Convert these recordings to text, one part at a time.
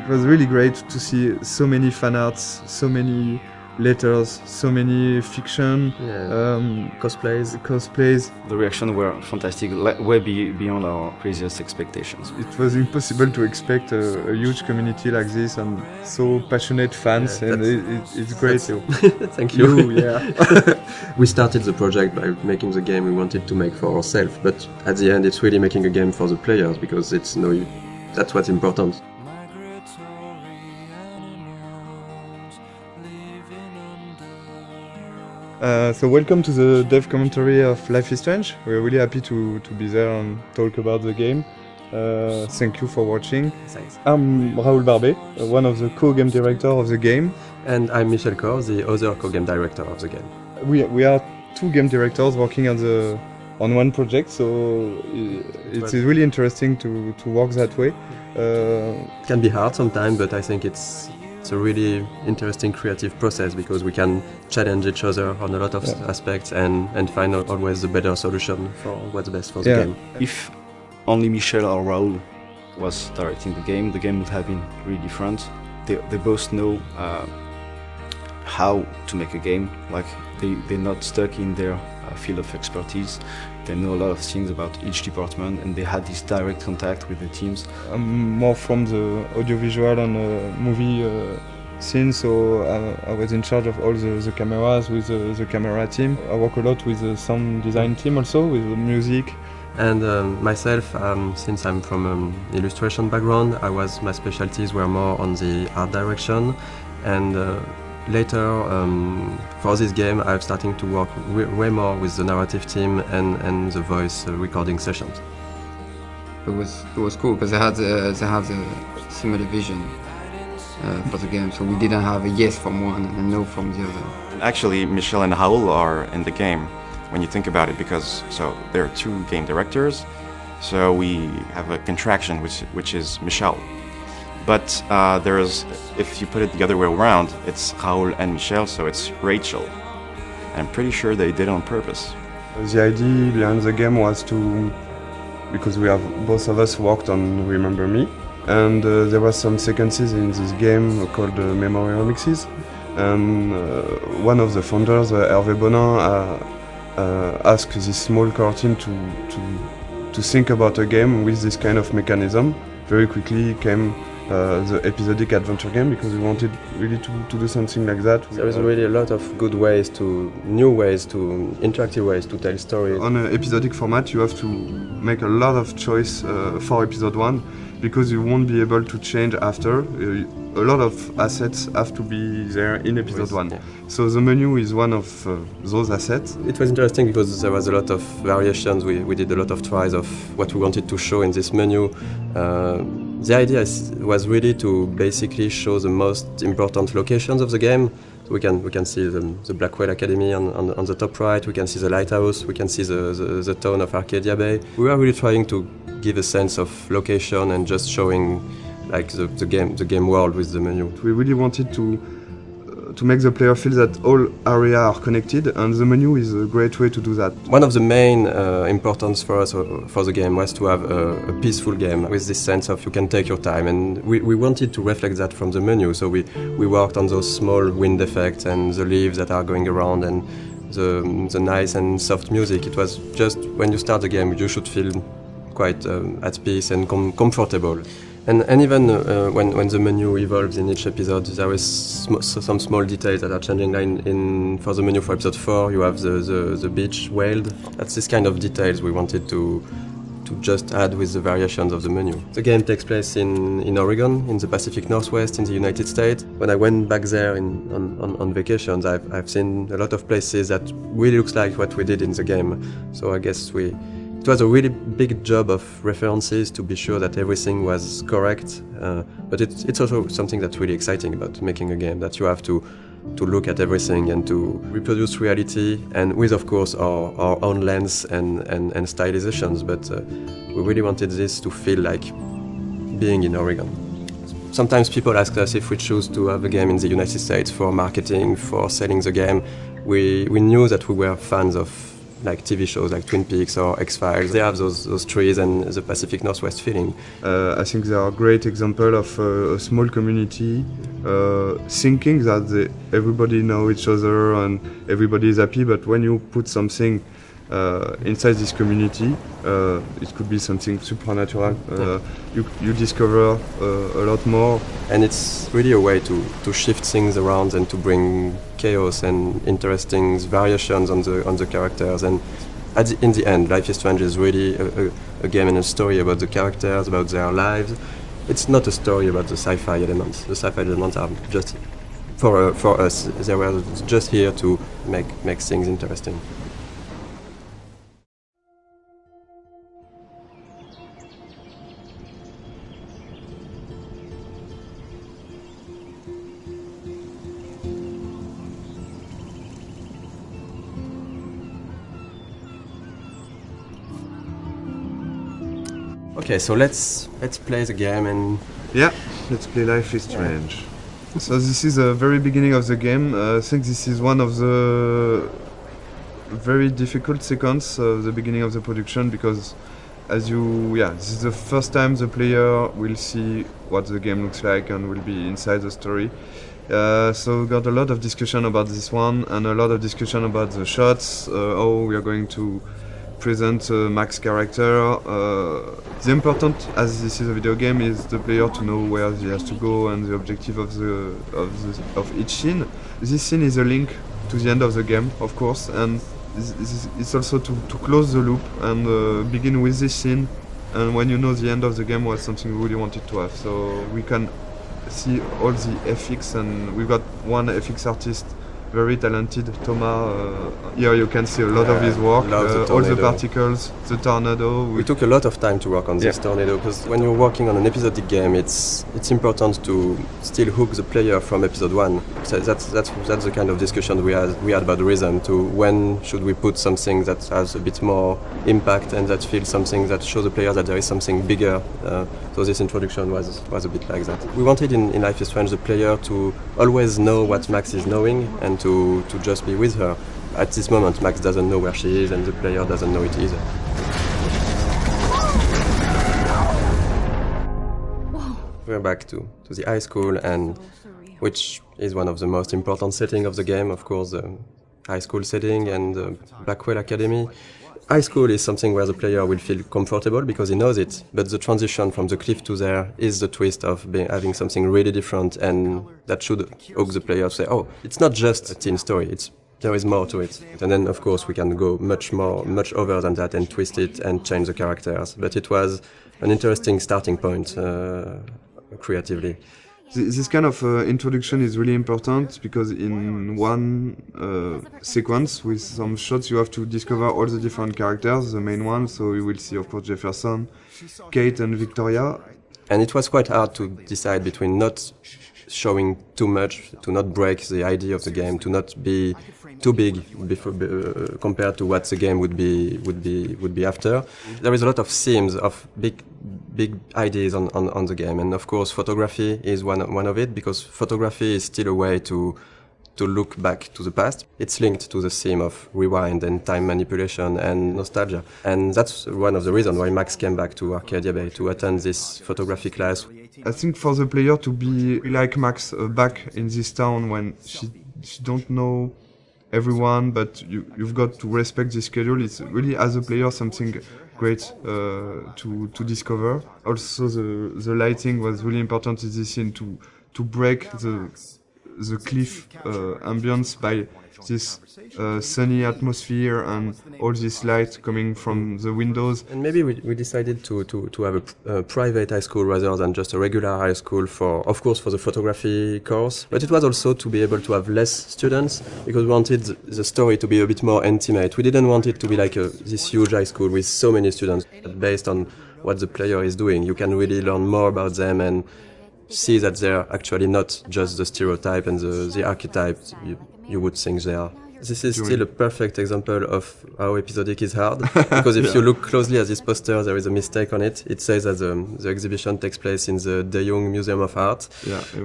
It was really great to see so many fan arts, so many letters, so many fiction, cosplays. The reactions were fantastic, way beyond our craziest expectations. It was impossible to expect a huge community like this and so passionate fans, and it's great. Thank you. Yeah. We started the project by making the game we wanted to make for ourselves, but at the end it's really making a game for the players, because that's what's important. So welcome to the dev commentary of Life is Strange. We're really happy to be there and talk about the game. Thank you for watching. Thanks. I'm Raoul Barbet, one of the co-game director of the game. And I'm Michel Cor, the other co-game director of the game. We are two game directors working on one project, so it's really interesting to work that way. It can be hard sometimes, but I think it's a really interesting creative process, because we can challenge each other on a lot of aspects and find always the better solution for what's best for the game. If only Michel or Raoul was directing the game would have been really different. They both know how to make a game. Like they're not stuck in their field of expertise. They know a lot of things about each department, and they had this direct contact with the teams. I'm more from the audiovisual and movie scene, so I was in charge of all the cameras with the camera team. I work a lot with the sound design team also, with the music. And myself, since I'm from an illustration background, my specialties were more on the art direction, and later, for this game, I'm starting to work way more with the narrative team and the voice recording sessions. It was cool because they have a similar vision for the game, so we didn't have a yes from one and a no from the other. Actually, Michel and Raoul are in the game when you think about it, because there are two game directors, so we have a contraction which is Michel. But if you put it the other way around, it's Raoul and Michel, so it's Rachel. I'm pretty sure they did it on purpose. The idea behind the game was because both of us worked on Remember Me, and there were some sequences in this game called Memory Remixes, and one of the founders, Hervé Bonin, asked this small core team to think about a game with this kind of mechanism. Very quickly came the episodic adventure game, because we wanted really to do something like that. There is really a lot of good interactive ways to tell stories. On an episodic format, you have to make a lot of choice for episode 1, because you won't be able to change after. A lot of assets have to be there in episode 1. Yeah. So the menu is one of those assets. It was interesting because there was a lot of variations. We did a lot of tries of what we wanted to show in this menu. The idea was really to basically show the most important locations of the game. So we can see the Blackwell Academy on the top right, we can see the lighthouse, we can see the town of Arcadia Bay. We were really trying to give a sense of location and just showing like the game world with the menu. We really wanted to make the player feel that all areas are connected, and the menu is a great way to do that. One of the main importance for us for the game was to have a peaceful game with this sense of you can take your time, and we wanted to reflect that from the menu, so we worked on those small wind effects and the leaves that are going around and the nice and soft music. It was just when you start the game you should feel quite at peace and comfortable. And even when the menu evolves in each episode, there is some small details that are changing. Like for the menu for episode 4, you have the beach whaled. That's this kind of details we wanted to just add with the variations of the menu. The game takes place in Oregon, in the Pacific Northwest, in the United States. When I went back there on vacations, I've seen a lot of places that really looks like what we did in the game. So I guess it was a really big job of references to be sure that everything was correct, but it's also something that's really exciting about making a game, that you have to look at everything and to reproduce reality, and with of course our own lens and stylizations, but we really wanted this to feel like being in Oregon. Sometimes people ask us if we choose to have a game in the United States for marketing, for selling the game. We knew that we were fans of like TV shows like Twin Peaks or X-Files. They have those trees and the Pacific Northwest feeling. I think they are a great example of a small community thinking that everybody know each other and everybody is happy, but when you put something inside this community, it could be something supernatural. You discover a lot more. And it's really a way to shift things around and to bring chaos and interesting variations on the characters. And in the end, Life is Strange is really a game and a story about the characters, about their lives. It's not a story about the sci-fi elements. The sci-fi elements are just for us. They were just here to make things interesting. Okay, so let's play the game and... Yeah, let's play Life is Strange. So this is the very beginning of the game. I think this is one of the very difficult sequences of the beginning of the production, because this is the first time the player will see what the game looks like and will be inside the story. So we got a lot of discussion about this one and a lot of discussion about the shots, how we are going to present Max's character. The important, as this is a video game, is the player to know where he has to go and the objective of each scene. This scene is a link to the end of the game, of course, and it's also to close the loop and begin with this scene. And when you know the end of the game was something we really wanted to have, so we can see all the FX, and we've got one FX artist, very talented, Thomas. Here you can see a lot of his work, all the particles, the tornado. We took a lot of time to work on this tornado, because when you're working on an episodic game, it's important to still hook the player from episode 1. So that's the kind of discussion we had about the rhythm, to when should we put something that has a bit more impact and that feels something that shows the player that there is something bigger. So this introduction was a bit like that. We wanted in Life is Strange the player to always know what Max is knowing and to just be with her. At this moment, Max doesn't know where she is and the player doesn't know it either. We're back to the high school, and which is one of the most important settings of the game, of course, the high school setting and the Blackwell Academy. High school is something where the player will feel comfortable because he knows it, but the transition from the cliff to there is the twist of having something really different, and that should hook the player to say, oh, it's not just a teen story, there is more to it. And then, of course, we can go much over than that and twist it and change the characters. But it was an interesting starting point creatively. This kind of introduction is really important, because in one sequence with some shots you have to discover all the different characters, the main ones. So you will see, of course, Jefferson, Kate and Victoria. And it was quite hard to decide between not showing too much, to not break the idea of the game, to not be too big compared to what the game would be after. There is a lot of themes of big ideas on the game, and of course photography is one of it, because photography is still a way to look back to the past. It's linked to the theme of rewind and time manipulation and nostalgia, and that's one of the reasons why Max came back to Arcadia Bay to attend this photography class. I think for the player to be like Max back in this town when she don't know everyone, but you've got to respect the schedule. It's really, as a player, something great to discover. Also, the lighting was really important in this scene to break the cliff ambience by this sunny atmosphere and all this light coming from the windows. And maybe we decided to have a private high school rather than just a regular high school for the photography course. But it was also to be able to have less students, because we wanted the story to be a bit more intimate. We didn't want it to be like this huge high school with so many students. But based on what the player is doing, you can really learn more about them and see that they're actually not just the stereotype and the archetype you would think they are. This is doing. still a perfect example of how episodic is hard, because if you look closely at this poster, there is a mistake on it. It says that the exhibition takes place in the De Jong Museum of Art,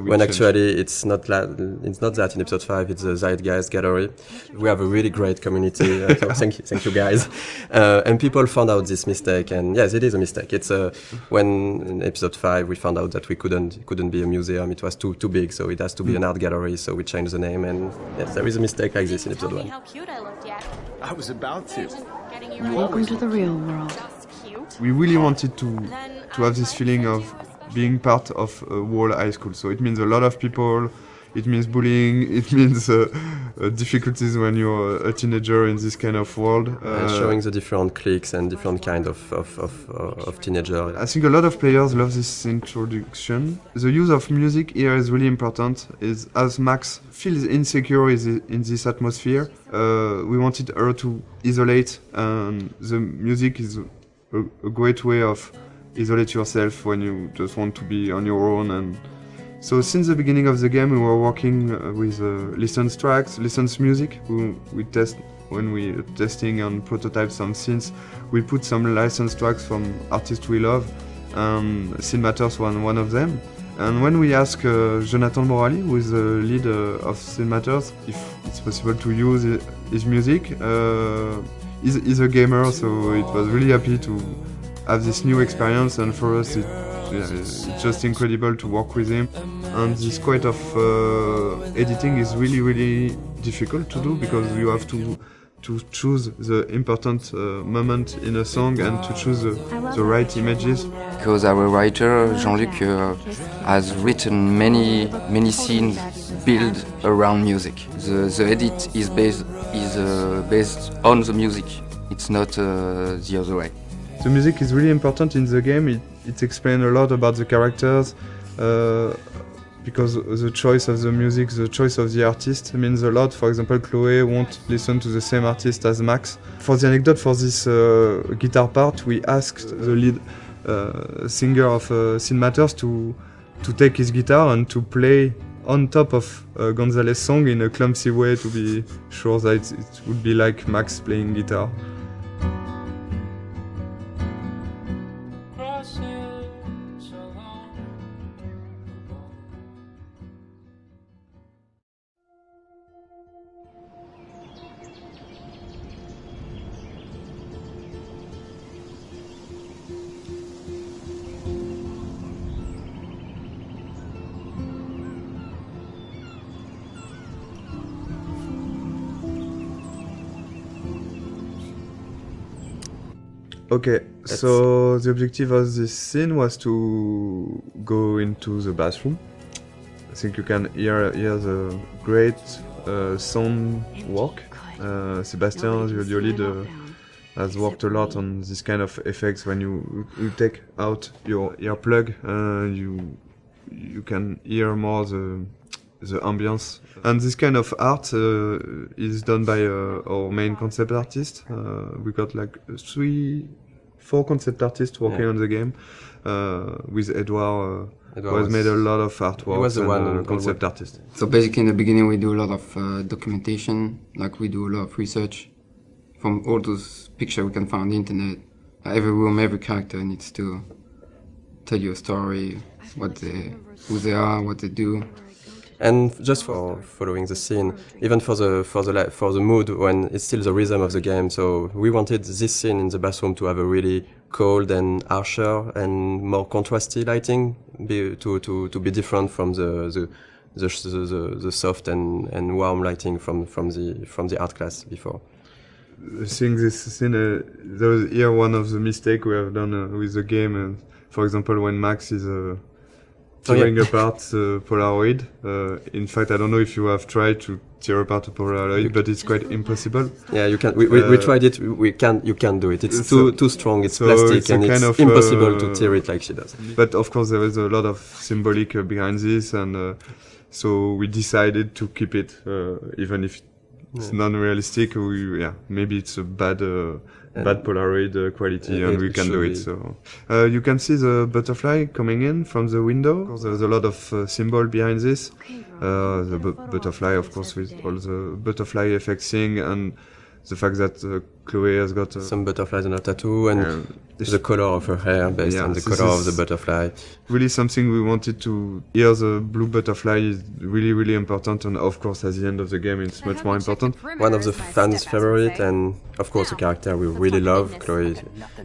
when actually it's not that in episode 5, it's the Zeitgeist Gallery. We have a really great community, so thank you guys. And people found out this mistake, and yes, it is a mistake. It's when in episode 5 we found out that we couldn't be a museum, it was too big, so it has to be an art gallery, so we changed the name, and yes, there is a mistake like this in episode 1. How cute I looked yet. I was about to. Welcome to the real world. We really wanted to have this feeling of being part of a whole high school. So it means a lot of people, it means bullying, it means difficulties when you're a teenager in this kind of world. And showing the different cliques and different kind of teenager. I think a lot of players love this introduction. The use of music here is really important. Is as Max feels insecure in this atmosphere, we wanted her to isolate, and the music is a great way of isolate yourself when you just want to be on your own. And so since the beginning of the game, we were working with licensed tracks, licensed music. We test when we are testing and prototype some scenes. We put some licensed tracks from artists we love, and Scene Matters was one of them. And when we asked Jonathan Morali, who is the lead of Scene Matters, if it's possible to use his music, he's a gamer, so it was really happy to have this new experience, and for us it's just incredible to work with him. And this kind of editing is really difficult to do, because you have to choose the important moment in a song and to choose the right images. Because our writer Jean-Luc has written many scenes built around music. The edit is based on the music. It's not the other way. The music is really important in the game. It explains a lot about the characters, because the choice of the music, the choice of the artist means a lot. For example, Chloe won't listen to the same artist as Max. For the anecdote, for this guitar part, we asked the lead singer of Scene Matters to take his guitar and to play on top of Gonzalez's song in a clumsy way, to be sure that it would be like Max playing guitar. Okay, so the objective of this scene was to go into the bathroom. I think you can hear the great sound work. Sebastian, your lead, has worked a lot on this kind of effects. When you take out your earplug, you can hear more the ambience. And this kind of art is done by our main concept artist. We got like 4 concept artists working on the game, with Edouard, who has made a lot of artwork. He was the one concept artist. So basically in the beginning we do a lot of documentation, like we do a lot of research. From all those pictures we can find on the internet, every room, every character needs to tell you a story, who they are, what they do. And just for following the scene, even for the mood, when it's still the rhythm of the game. So we wanted this scene in the bathroom to have a really cold and harsher and more contrasty lighting, to be different from the soft and warm lighting from the art class before. Seeing this scene, there was here one of the mistakes we have done with the game. For example, when Max is tearing apart the Polaroid. In fact, I don't know if you have tried to tear apart a Polaroid, but it's quite impossible. Yeah, you can. We tried it. You can't do it. It's too strong. It's plastic, it's and it's impossible to tear it like she does. But of course, there is a lot of symbolic behind this, and so we decided to keep it, even if It's non-realistic. Maybe it's a bad Polaroid quality, and we can do it. So you can see the butterfly coming in from the window. Of course, there's a lot of symbol behind this. The butterfly, of course, with all the butterfly effect thing, and the fact that Chloe has got some butterflies on her tattoo, and the color of her hair based on the color of the butterfly. Really something we wanted to. Here the blue butterfly is really, really important, and of course at the end of the game it's much more important. One of the fans' favorite, and of course a character we really love, Chloe.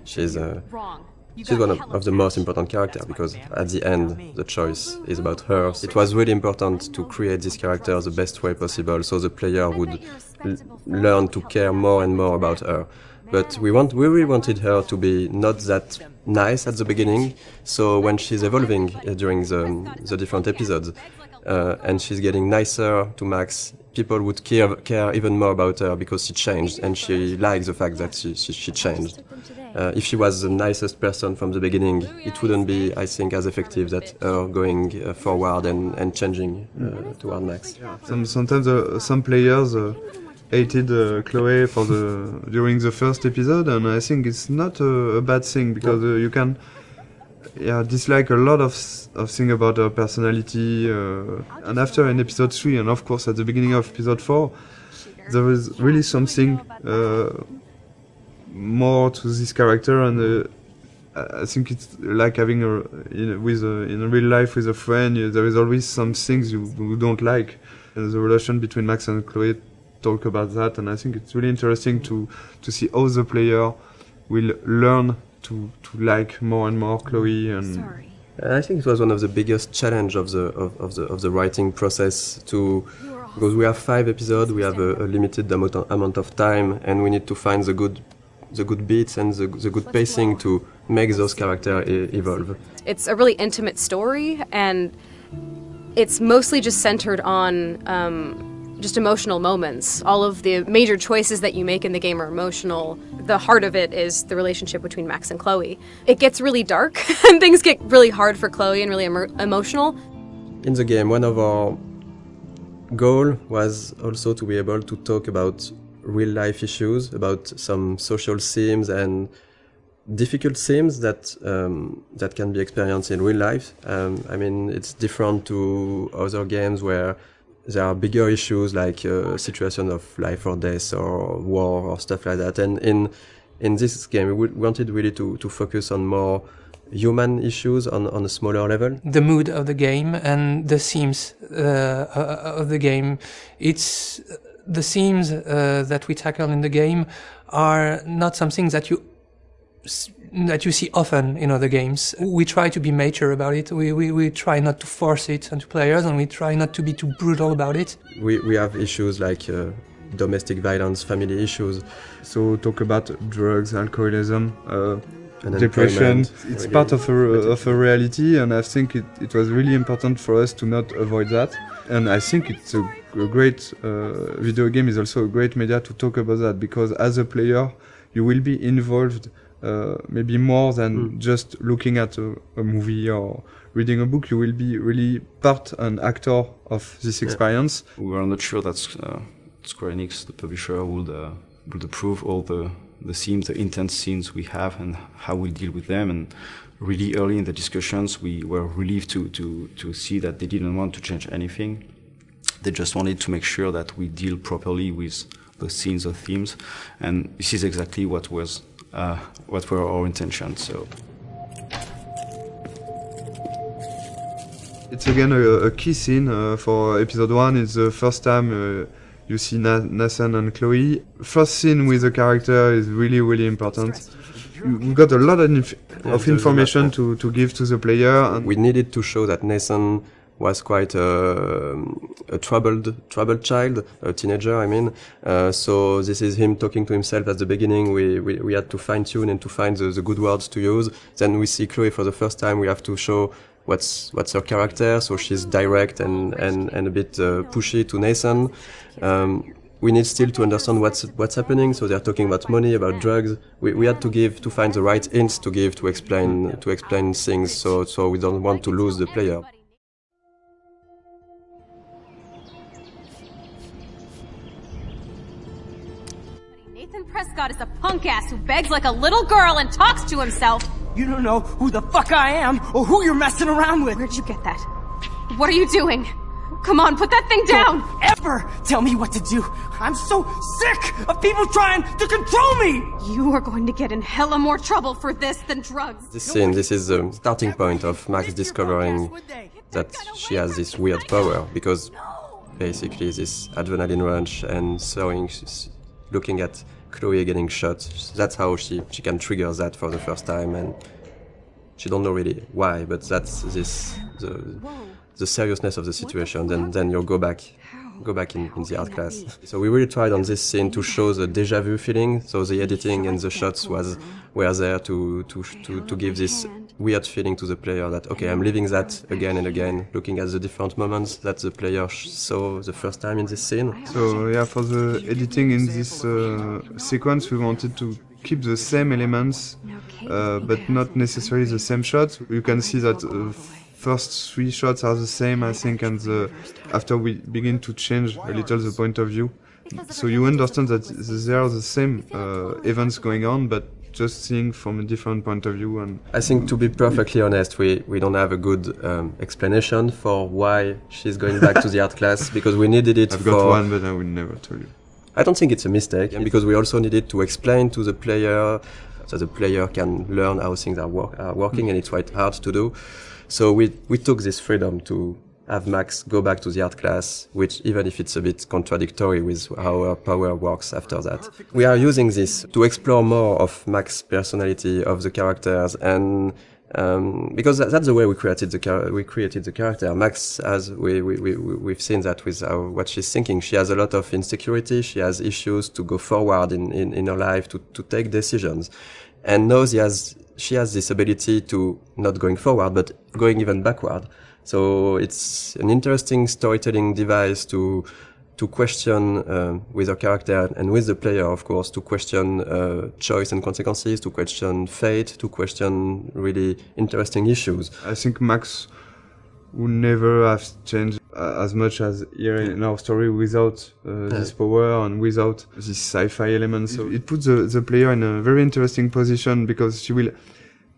She's one of the most important characters, because at the end the choice is about her. It was really important to create this character the best way possible, so the player would learn to care more and more about her. But we really wanted her to be not that nice at the beginning, so when she's evolving during the different episodes, and she's getting nicer to Max, people would care even more about her because she changed, and she likes the fact that she changed. If she was the nicest person from the beginning, it wouldn't be, I think, as effective that her going forward and changing toward Max. Sometimes some players hated Chloe during the first episode, and I think it's not a bad thing, because you can dislike a lot of things about her personality, and after in episode 3, and of course at the beginning of episode 4, there was really something more to this character, and I think it's like having in real life with a friend. There is always some things you don't like, and the relation between Max and Chloe talk about that, and I think it's really interesting to see how the player will learn to like more and more Chloe. And I think it was one of the biggest challenge of the writing process, because we have 5 episodes, we have a limited amount of time, and we need to find the good beats and the good pacing to make those characters evolve. It's a really intimate story, and it's mostly just centered on just emotional moments. All of the major choices that you make in the game are emotional. The heart of it is the relationship between Max and Chloe. It gets really dark, and things get really hard for Chloe and really emotional. In the game, one of our goals was also to be able to talk about real-life issues, about some social themes and difficult themes that can be experienced in real life. I mean, it's different to other games where there are bigger issues like a situation of life or death or war or stuff like that. And in this game, we wanted really to focus on more human issues on a smaller level. The mood of the game and the themes of the game. It's the themes that we tackle in the game are not something that you see often in other games. We try to be mature about it. We try not to force it onto players, and we try not to be too brutal about it. We have issues like domestic violence, family issues. So talk about drugs, alcoholism, depression. It's really part of a reality, and I think it was really important for us to not avoid that. And I think it's a great video game is also a great media to talk about that, because as a player you will be involved maybe more than just looking at a movie or reading a book. You will be really part and actor of this experience. We were not sure that Square Enix, the publisher, would approve all the themes, the intense scenes we have, and how we deal with them. And really early in the discussions, we were relieved to see that they didn't want to change anything. They just wanted to make sure that we deal properly with the scenes or themes, and this is exactly what were our intentions. So it's again a key scene for episode 1. It's the first time you see Nathan and Chloe. First scene with the character is really, really important. We got a lot of information to give to the player. And we needed to show that Nathan was quite a troubled child, a teenager, I mean. So this is him talking to himself at the beginning. We had to fine-tune and to find the good words to use. Then we see Chloe for the first time. We have to show what's her character. So she's direct and a bit pushy to Nathan. We need still to understand what's happening. So they're talking about money, about drugs. We had to find the right hints to give to explain things. So we don't want to lose the player. Nathan Prescott is a punk ass who begs like a little girl and talks to himself. You don't know who the fuck I am or who you're messing around with. Where'd you get that? What are you doing? Come on, put that thing down! Don't ever tell me what to do. I'm so sick of people trying to control me! You are going to get in hella more trouble for this than drugs. This scene, this is the starting point of Max discovering that she has this weird power, because basically this adrenaline rush and looking at Chloe getting shot, that's how she can trigger that for the first time, and she don't know really why, but that's the seriousness of the situation. Then you'll go back in the art class. So we really tried on this scene to show the déjà vu feeling. So the editing and the shots were there to give this weird feeling to the player that, okay, I'm living that again and again, looking at the different moments that the player saw the first time in this scene. So yeah, for the editing in this sequence, we wanted to keep the same elements, but not necessarily the same shots. You can see that first 3 shots are the same, I think, and after we begin to change a little the point of view, so you understand that there are the same events going on, but just seeing from a different point of view. And I think, to be perfectly honest, we don't have a good explanation for why she's going back to the art class, because we needed it. I've got one, but I will never tell you. I don't think it's a mistake, and because we also needed to explain to the player, so the player can learn how things are working, and it's quite hard to do. So we took this freedom to have Max go back to the art class, which, even if it's a bit contradictory with how her power works after that. We are using this to explore more of Max's personality, of the characters, and because that's the way we created the character. Max, as we've seen that with what she's thinking. She has a lot of insecurity. She has issues to go forward in her life, to take decisions, and now she has this ability to not going forward, but going even backward. So it's an interesting storytelling device to question with her character and with the player, of course, to question choice and consequences, to question fate, to question really interesting issues. I think Max would never have changed as much as here in our story without this power and without this sci-fi element. So it puts the player in a very interesting position, because she will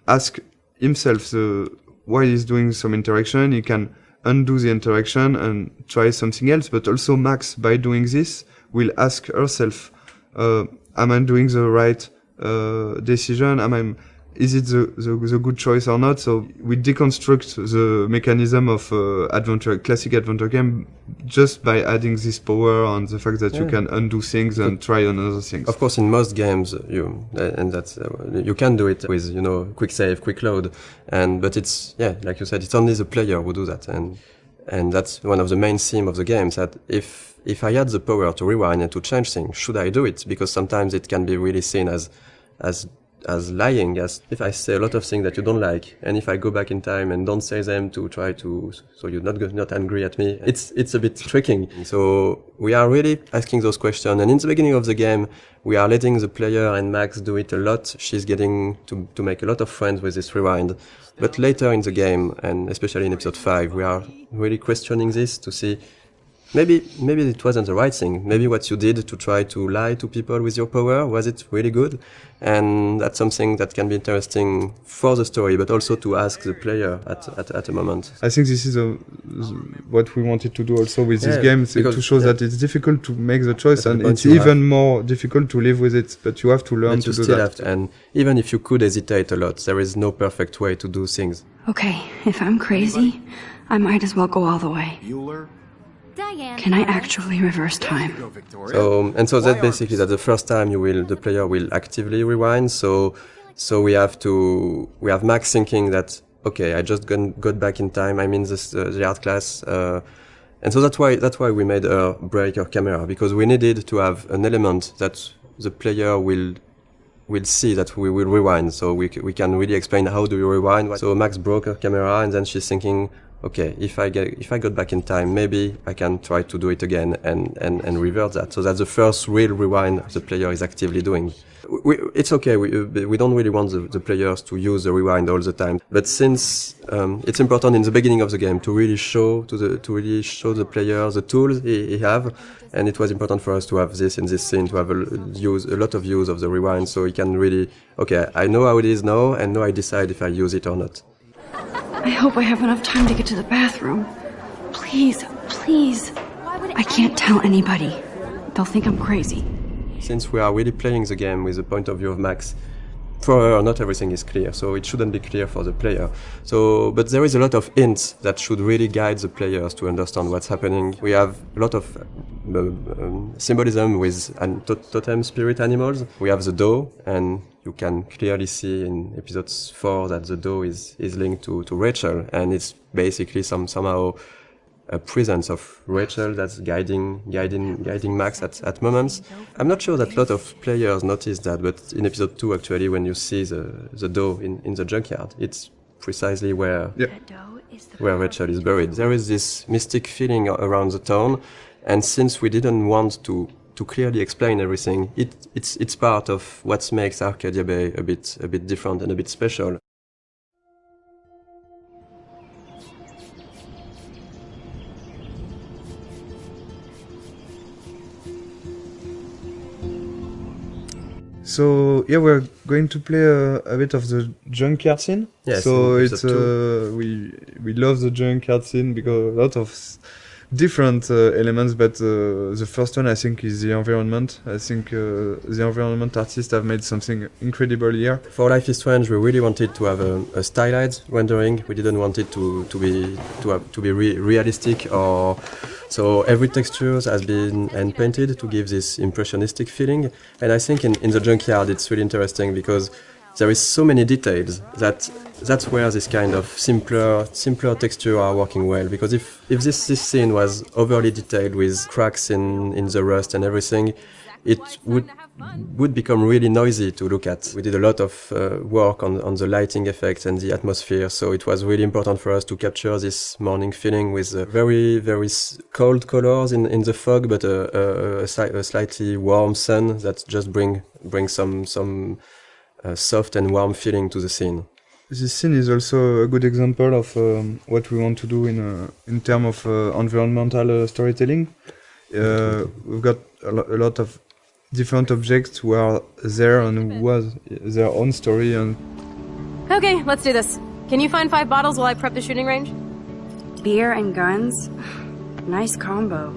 ask himself why he's doing some interaction. He can undo the interaction and try something else, but also Max, by doing this, will ask herself, am I doing the right decision? Is it the good choice or not? So we deconstruct the mechanism of classic adventure game, just by adding this power and the fact that you can undo things and try another things. Of course, in most games, you can do it with quick save, quick load, but it's like you said, it's only the player who do that, and that's one of the main themes of the games. That if I had the power to rewind and to change things, should I do it? Because sometimes it can be really seen as lying, as if I say a lot of things that you don't like, and if I go back in time and don't say them to try to, so you're not angry at me, it's a bit tricking. So we are really asking those questions, and in the beginning of the game, we are letting the player and Max do it a lot. She's getting to make a lot of friends with this rewind. But later in the game, and especially in episode 5, we are really questioning this to see maybe it wasn't the right thing. Maybe what you did to try to lie to people with your power, was it really good? And that's something that can be interesting for the story, but also to ask the player at a moment. I think this is what we wanted to do also with this game, to show that it's difficult to make the choice, and it's even more difficult to live with it, but you have to learn to do that. And even if you could hesitate a lot, there is no perfect way to do things. Okay, if I'm crazy, I might as well go all the way. Can I actually reverse time? So that's basically that the first time the player will actively rewind. So we have Max thinking that, okay, I just got back in time. I'm in the art class, and so that's why we made her break her camera, because we needed to have an element that the player will see that we will rewind. So we can really explain how do you rewind. So Max broke her camera, and then she's thinking, okay, if I got back in time, maybe I can try to do it again and revert that. So that's the first real rewind the player is actively doing. It's okay. We don't really want the players to use the rewind all the time. But since it's important in the beginning of the game to really show the player the tools he have, and it was important for us to have this in this scene, to have a lot of use of the rewind, so he can really, okay, I know how it is now, and now I decide if I use it or not. I hope I have enough time to get to the bathroom. Please, please. I can't tell anybody. They'll think I'm crazy. Since we are really playing the game with the point of view of Max, for her, not everything is clear, so it shouldn't be clear for the player. But there is a lot of hints that should really guide the players to understand what's happening. We have a lot of symbolism with totem spirit animals. We have the doe, and you can clearly see in episode 4 that the doe is linked to Rachel, and it's basically somehow a presence of Rachel that's guiding Max at moments. I'm not sure that a lot of players notice that, but in episode 2 actually, when you see the doe in the junkyard, it's precisely where Rachel is buried. There is this mystic feeling around the town, and since we didn't want to clearly explain everything, it's part of what makes Arcadia Bay a bit different and a bit special. So yeah, we're going to play a bit of the junkyard scene. Yes, so it's we love the junkyard scene because a lot of different elements, but the first one I think is the environment. I think the environment artists have made something incredible here. For Life is Strange, we really wanted to have a stylized rendering. We didn't want it to be realistic, or so every texture has been hand painted to give this impressionistic feeling. And I think in the junkyard it's really interesting because there is so many details that's where this kind of simpler texture are working well. Because if this scene was overly detailed with cracks in the rust and everything, it would become really noisy to look at. We did a lot of work on the lighting effects and the atmosphere, so it was really important for us to capture this morning feeling with very, very cold colors in the fog, but a slightly warm sun that just bring some soft and warm feeling to the scene. This scene is also a good example of what we want to do in terms of environmental storytelling. We've got a lot of different objects who are there and who was their own story. And Okay, let's do this. Can you find 5 bottles while I prep the shooting range? Beer and guns? Nice combo.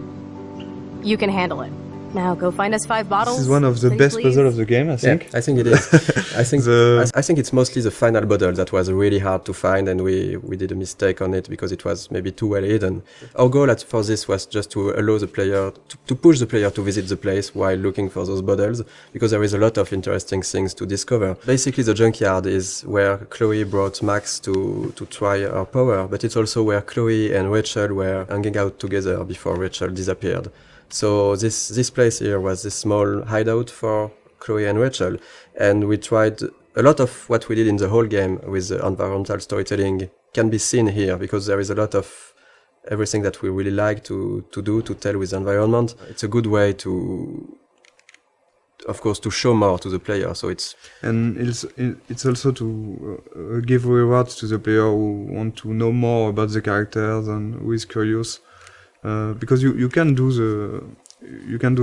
You can handle it. Now go find us 5 bottles. This is one of the best puzzles of the game, I think. Yeah, I think it is. I think it's mostly the final bottle that was really hard to find, and we did a mistake on it because it was maybe too well hidden. Our goal for this was just to allow the player to push the player to visit the place while looking for those bottles, because there is a lot of interesting things to discover. Basically, the junkyard is where Chloe brought Max to try her power, but it's also where Chloe and Rachel were hanging out together before Rachel disappeared. So this place here was this small hideout for Chloe and Rachel, and we tried a lot of what we did in the whole game with the environmental storytelling can be seen here, because there is a lot of everything that we really like to tell with the environment. It's a good way to, of course, to show more to the player. So it's also to give rewards to the player who want to know more about the characters and who is curious. Because you can do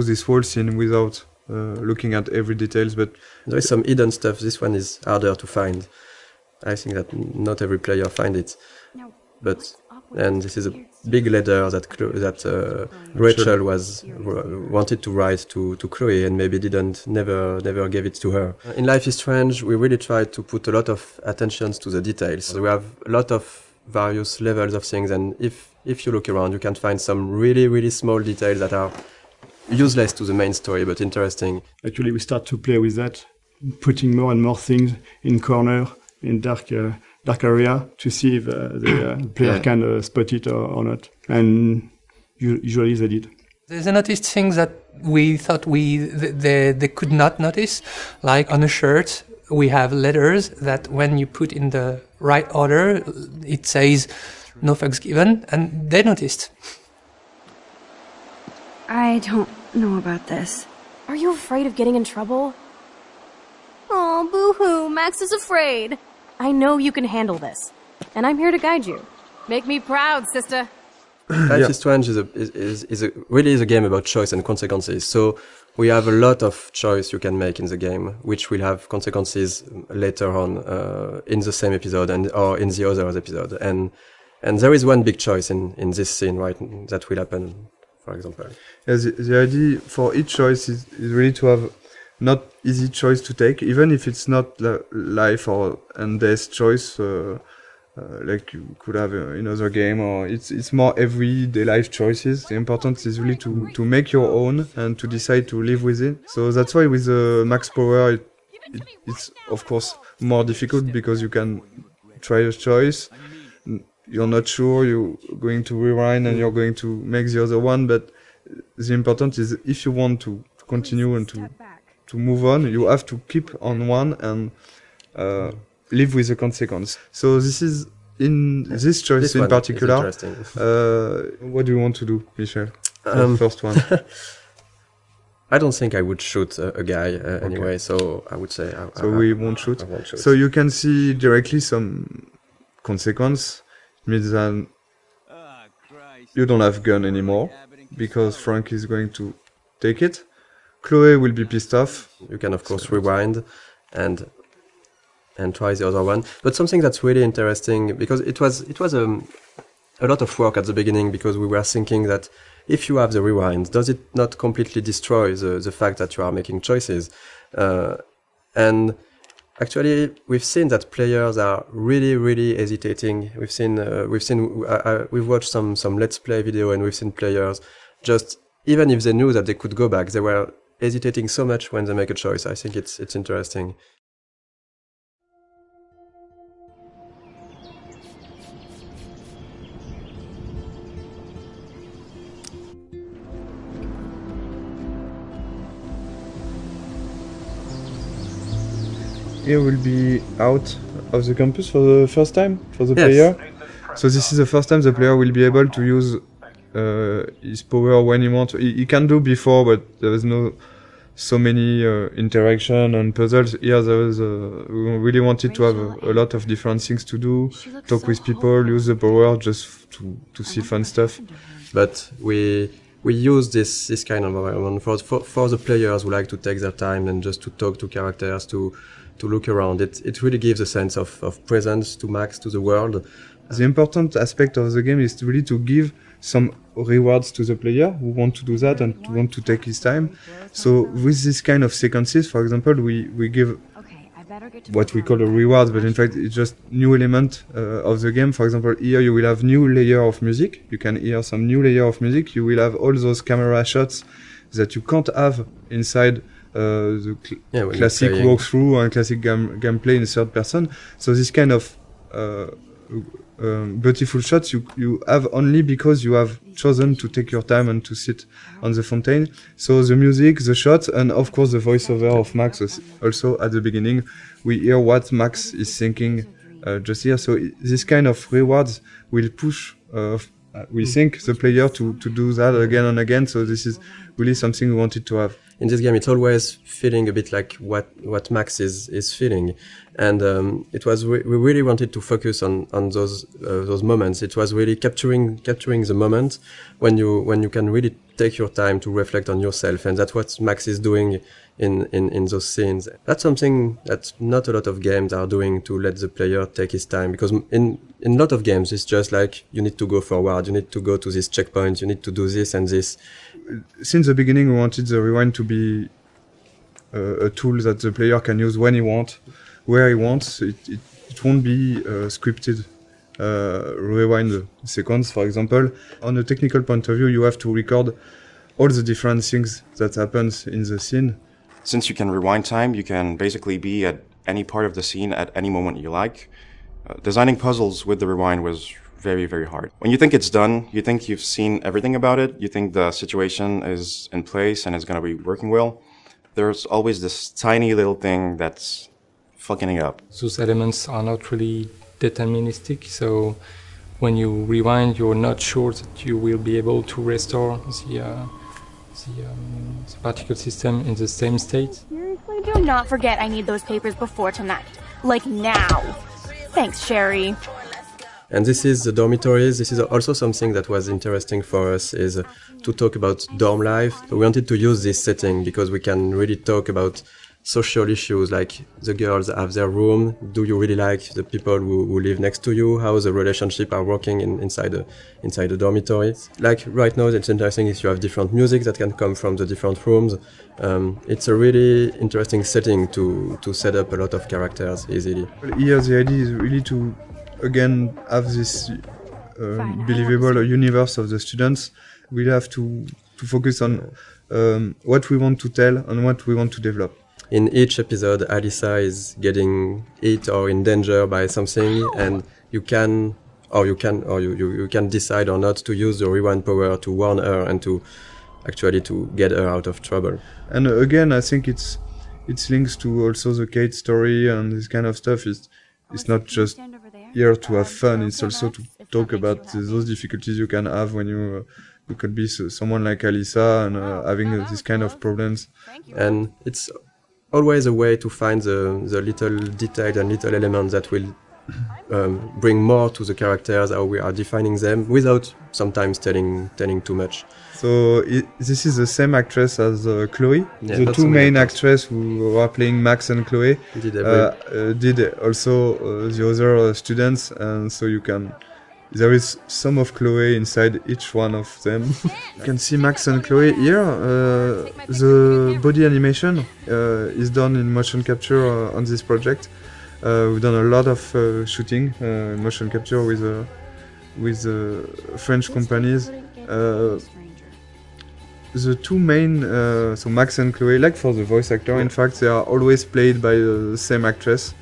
this whole scene without looking at every details, but there is some hidden stuff. This one is harder to find. I think that not every player find it. And this is a big letter that Rachel wanted to write to Chloe, and maybe never gave it to her. In Life is Strange, we really tried to put a lot of attention to the details. So we have a lot of various levels of things, and if you look around, you can find some really, really small details that are useless to the main story, but interesting. Actually, we start to play with that, putting more and more things in corner, in dark area, to see if the player can spot it or not. And usually they did. There's a noticed things that we thought they could not notice, like on a shirt. We have letters that when you put in the right order, it says no fucks given, and they noticed. I don't know about this. Are you afraid of getting in trouble? Oh, boo-hoo, Max is afraid. I know you can handle this, and I'm here to guide you. Make me proud, sister. Life is Strange really is a game about choice and consequences. So we have a lot of choice you can make in the game, which will have consequences later on in the same episode or in the other episode. And there is one big choice in this scene, right, that will happen, for example. Yeah, the idea for each choice is really to have not easy choice to take, even if it's not life or and death choice. Like you could have in other game, or it's more everyday life choices. The important is really to make your own and to decide to live with it. So that's why with the max power, it's of course more difficult because you can try a choice. You're not sure, you're going to rewind and you're going to make the other one, but the important is if you want to continue and to move on, you have to keep on one and live with the consequence. So this is in this choice in particular. What do you want to do, Michel? The first one. I don't think I would shoot a guy anyway, so I would say. We won't shoot. I won't shoot. So you can see directly some consequence. It means that you don't have gun anymore because Frank is going to take it. Chloe will be pissed off. You can of course rewind and try the other one. But something that's really interesting, because it was a lot of work at the beginning, because we were thinking that if you have the rewind, does it not completely destroy the fact that you are making choices? And actually, we've seen that players are really hesitating. We've watched some Let's Play video, and we've seen players just, even if they knew that they could go back, they were hesitating so much when they make a choice. I think it's interesting. Here will be out of the campus for the first time for the player. So this is the first time the player will be able to use his power when he wants. He can do before, but there was no so many interaction and puzzles. Here there was we really wanted to have a lot of different things to do, talk with people, use the power just to see fun stuff. But we use this kind of environment for the players who like to take their time and just to talk to characters, to look around. It really gives a sense of presence to Max, to the world. The important aspect of the game is really to give some rewards to the player who want to do that and want to take his time. So with this kind of sequences, for example, we give what we call a reward, but in fact it's just new element of the game. For example, here you will have new layer of music. You can hear some new layer of music. You will have all those camera shots that you can't have inside the classic walkthrough and classic gameplay in third person. So this kind of beautiful shots you have only because you have chosen to take your time and to sit on the fountain. So the music, the shots, and of course the voiceover of Max also at the beginning. We hear what Max is thinking just here. So this kind of rewards will push we think the player to do that again and again. So this is really something we wanted to have. In this game, it's always feeling a bit like what Max is feeling, and it was we really wanted to focus on those moments. It was really capturing the moment when you can really take your time to reflect on yourself, and that's what Max is doing in those scenes. That's something that not a lot of games are doing, to let the player take his time, because in a lot of games it's just like you need to go forward, you need to go to this checkpoint, you need to do this and this. Since the beginning, we wanted the rewind to be a tool that the player can use when he wants, where he wants. It won't be scripted rewind sequence, for example. On a technical point of view, you have to record all the different things that happens in the scene. Since you can rewind time, you can basically be at any part of the scene at any moment you like. Designing puzzles with the rewind was very, very hard. When you think it's done, you think you've seen everything about it, you think the situation is in place and is going to be working well. There's always this tiny little thing that's fucking it up. Those elements are not really deterministic, so when you rewind, you're not sure that you will be able to restore the particle system in the same state. Seriously, do not forget I need those papers before tonight. Like now. Thanks, Sherry. And this is the dormitories. This is also something that was interesting for us, is to talk about dorm life. We wanted to use this setting because we can really talk about social issues, like the girls have their room. Do you really like the people who live next to you? How the relationship are working inside the dormitory? Like right now, it's interesting is you have different music that can come from the different rooms. It's a really interesting setting to set up a lot of characters easily. Here the idea is really to again have this believable universe of the students. We have to focus on what we want to tell and what we want to develop. In each episode, Alyssa is getting hit or in danger by something, and you can decide or not to use the rewind power to warn her and to get her out of trouble. And again, I think it's links to also the Kate story and this kind of stuff. It's not just here to have fun. It's also to talk about those difficulties you can have when you could be someone like Alyssa and having this kind of problems. And it's always a way to find the little details and little elements that will bring more to the characters, how we are defining them, without sometimes telling too much. So this is the same actress as Chloe. Yeah, the two main actresses who are playing Max and Chloe did also the other students, and so there is some of Chloe inside each one of them. You can see Max and Chloe here. The body animation is done in motion capture on this project. We've done a lot of shooting in motion capture with French companies. The two main, so Max and Chloe, like for the voice actor, in fact, they are always played by the same actress.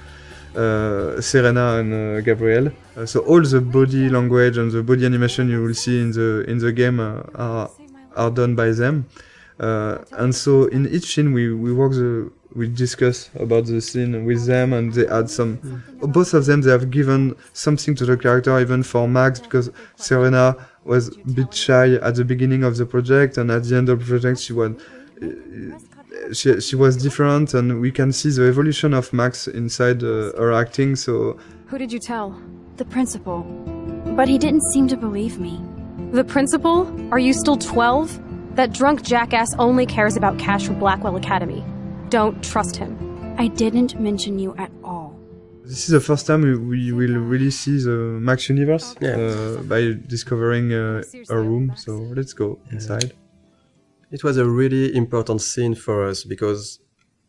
Serena and Gabrielle. So all the body language and the body animation you will see in the game are done by them. And so in each scene we discuss about the scene with them, and they add some. Both of them, they have given something to the character, even for Max, because Serena was a bit shy at the beginning of the project, and at the end of the project she was different, and we can see the evolution of Max inside her acting. So who did you tell? The principal. But he didn't seem to believe me. The principal? Are you still 12? That drunk jackass only cares about cash for Blackwell Academy. Don't trust him. I didn't mention you at all. This is the first time we will really see the Max universe by discovering her room. So let's go inside. It was a really important scene for us because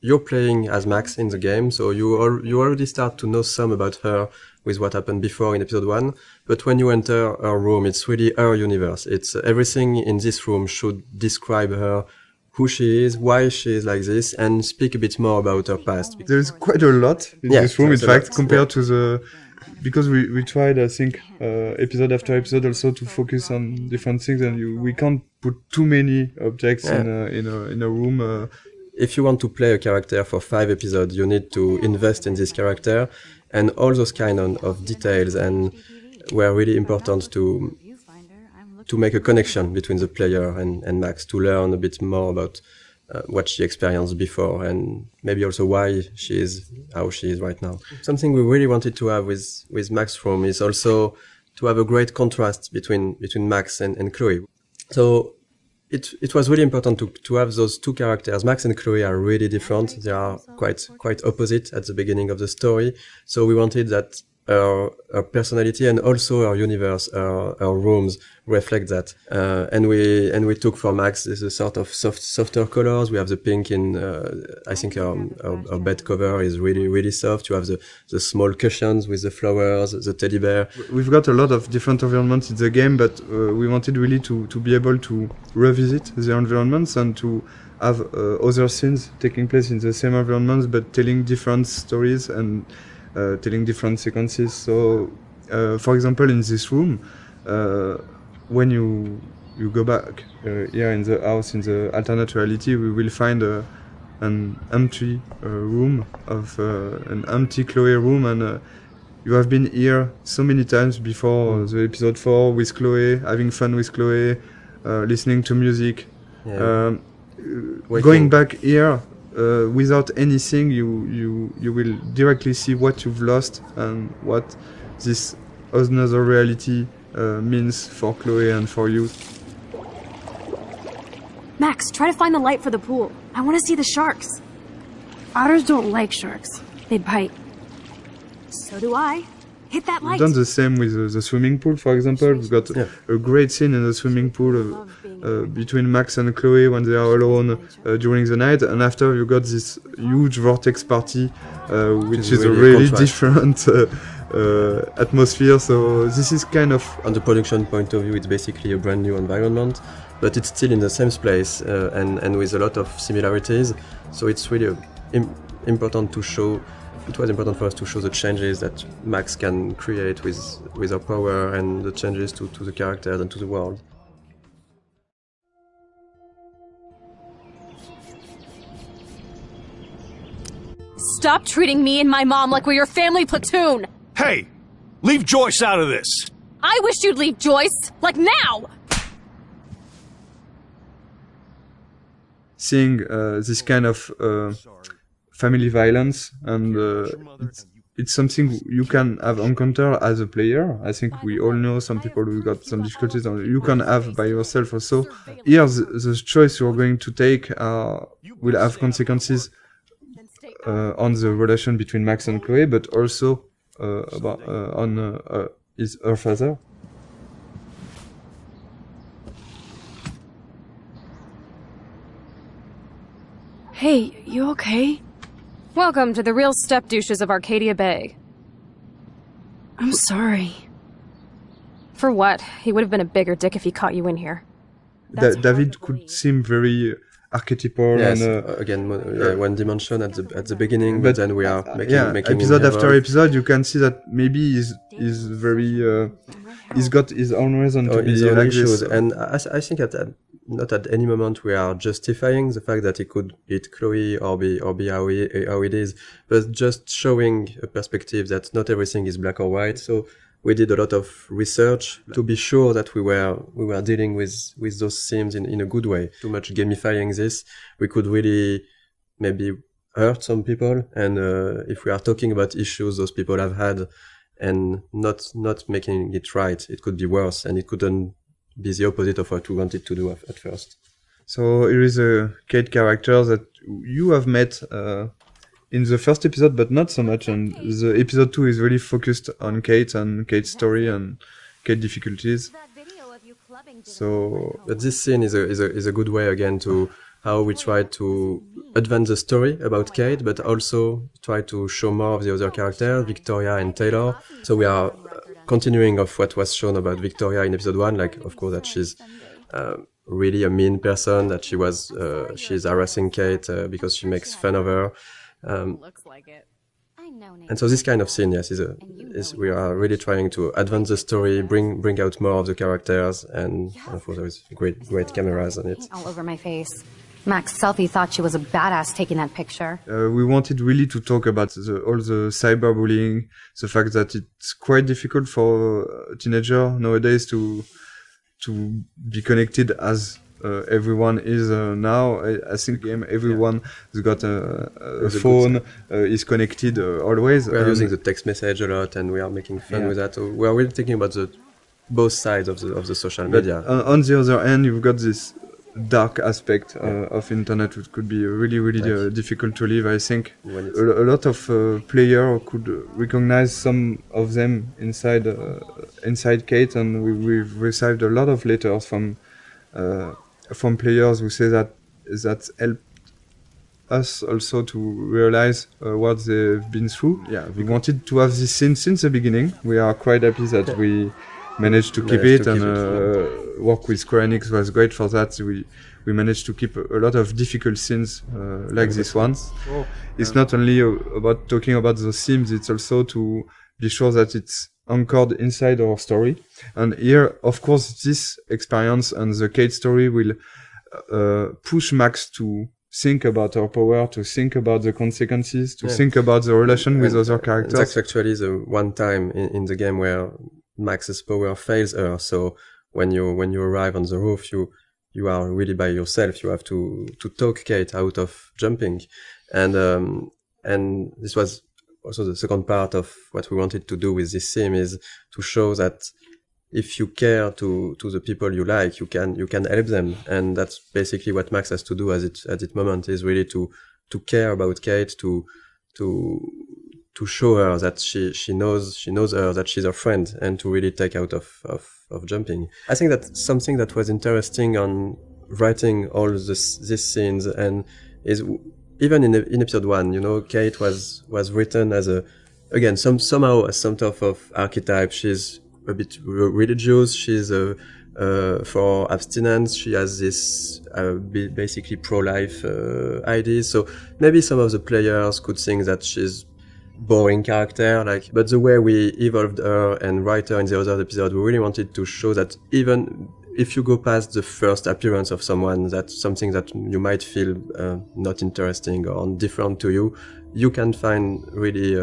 you're playing as Max in the game, so you already start to know some about her with what happened before in episode 1. But when you enter her room, it's really her universe. It's everything in this room should describe her, who she is, why she is like this, and speak a bit more about her past. There's quite a lot in this room, in fact, compared to the... Because we tried, I think, episode after episode also to focus on different things, and we can't put too many objects in a room. If you want to play a character for 5 episodes, you need to invest in this character, and all those kind of details and were really important to make a connection between the player and Max, to learn a bit more about what she experienced before, and maybe also why she is how she is right now. Something we really wanted to have with Max's room is also to have a great contrast between Max and Chloe. So it was really important to have those two characters. Max and Chloe are really different. They are quite opposite at the beginning of the story. So we wanted that her personality and also her universe, her rooms reflect that. And we took for Max this sort of softer colors. We have the pink in, I think her bed cover is really, really soft. You have the small cushions with the flowers, the teddy bear. We've got a lot of different environments in the game, but we wanted really to be able to revisit the environments and to have other scenes taking place in the same environments, but telling different stories and telling different sequences. So, for example, in this room, when you go back here in the house, in the alternate reality, we will find an empty room of an empty Chloe room, and you have been here so many times before the episode 4 with Chloe, having fun with Chloe, listening to music. Going back here without anything, you will directly see what you've lost and what this another reality means for Chloe and for you. Max, try to find the light for the pool. I want to see the sharks. Otters don't like sharks. They bite. So do I. Hit that light. We've done the same with the swimming pool, for example. We've got a great scene in the swimming pool between Max and Chloe when they are alone during the night, and after you got this huge vortex party, which is a really different atmosphere. So this is kind of... On the production point of view, it's basically a brand new environment, but it's still in the same place and with a lot of similarities. So it's really important to show. It was important for us to show the changes that Max can create with her power and the changes to the characters and to the world. Stop treating me and my mom like we're your family platoon! Hey! Leave Joyce out of this! I wish you'd leave Joyce! Like now! Seeing this kind of family violence, and it's something you can have encountered as a player. I think we all know some people who got some difficulties, and you can have by yourself also. Here, the choice you're going to take will have consequences on the relation between Max and Chloe, but also on her father. Hey, you okay? Welcome to the real step douches of Arcadia Bay. I'm sorry. For what? He would have been a bigger dick if he caught you in here. David could seem very archetypal. Yes, and again, one dimension at the beginning, but then we are making episode after episode, you can see that maybe he's very he's got his own reason to be like this. And I think not at any moment we are justifying the fact that he could hit Chloe or be how it is, but just showing a perspective that not everything is black or white. So we did a lot of research to be sure that we were dealing with those themes in a good way. Too much gamifying this, we could really maybe hurt some people. And if we are talking about issues those people have had and not making it right, it could be worse, and it couldn't be the opposite of what we wanted to do at first. So here is a Kate character that you have met in the first episode, but not so much. And the episode 2 is really focused on Kate and Kate's story and Kate's difficulties. So, but this scene is a good way again to how we try to advance the story about Kate, but also try to show more of the other characters, Victoria and Taylor. So we are continuing of what was shown about Victoria in episode 1, like of course that she's really a mean person, that she's harassing Kate because she makes fun of her. Looks like it. And so this kind of scene, yes, is we are really trying to advance the story, bring out more of the characters, and of course there is great cameras on it. All over my face. Max Selfie thought she was a badass taking that picture. We wanted really to talk about all the cyberbullying, the fact that it's quite difficult for a teenager nowadays to be connected as everyone is now. I think everyone has got a phone, is connected always. We are using the text message a lot, and we are making fun with that. So we are really thinking about both sides of the social media. On the other hand, you've got this dark aspect of internet, which could be really difficult to live. I think a lot of players could recognize some of them inside Kate, and we've received a lot of letters from players who say that helped us also to realize what they've been through. Yeah, we wanted to have this scene since the beginning. We are quite happy that we managed to keep it, and work with Square Enix was great for that. We managed to keep a lot of difficult scenes like this one. It's not only about talking about those themes, it's also to be sure that it's anchored inside our story. And here, of course, this experience and the Kate story will push Max to think about our power, to think about the consequences, to think about the relation with other characters. That's actually the one time in the game where Max's power fails her. So when you arrive on the roof, you are really by yourself. You have to talk Kate out of jumping, and this was also the second part of what we wanted to do with this sim, is to show that if you care to the people you like, you can help them, and that's basically what Max has to do at this moment, is really to care about Kate, to show her that she knows her, that she's her friend, and to really take out of jumping. I think that something that was interesting on writing all these scenes, and is even in episode 1, you know, Kate was written as somehow as some type of archetype. She's a bit religious. She's for abstinence. She has this basically pro-life ideas. So maybe some of the players could think that she's boring character, but the way we evolved her and write her in the other episode, we really wanted to show that even if you go past the first appearance of someone, that's something that you might feel not interesting or different to you, you can find really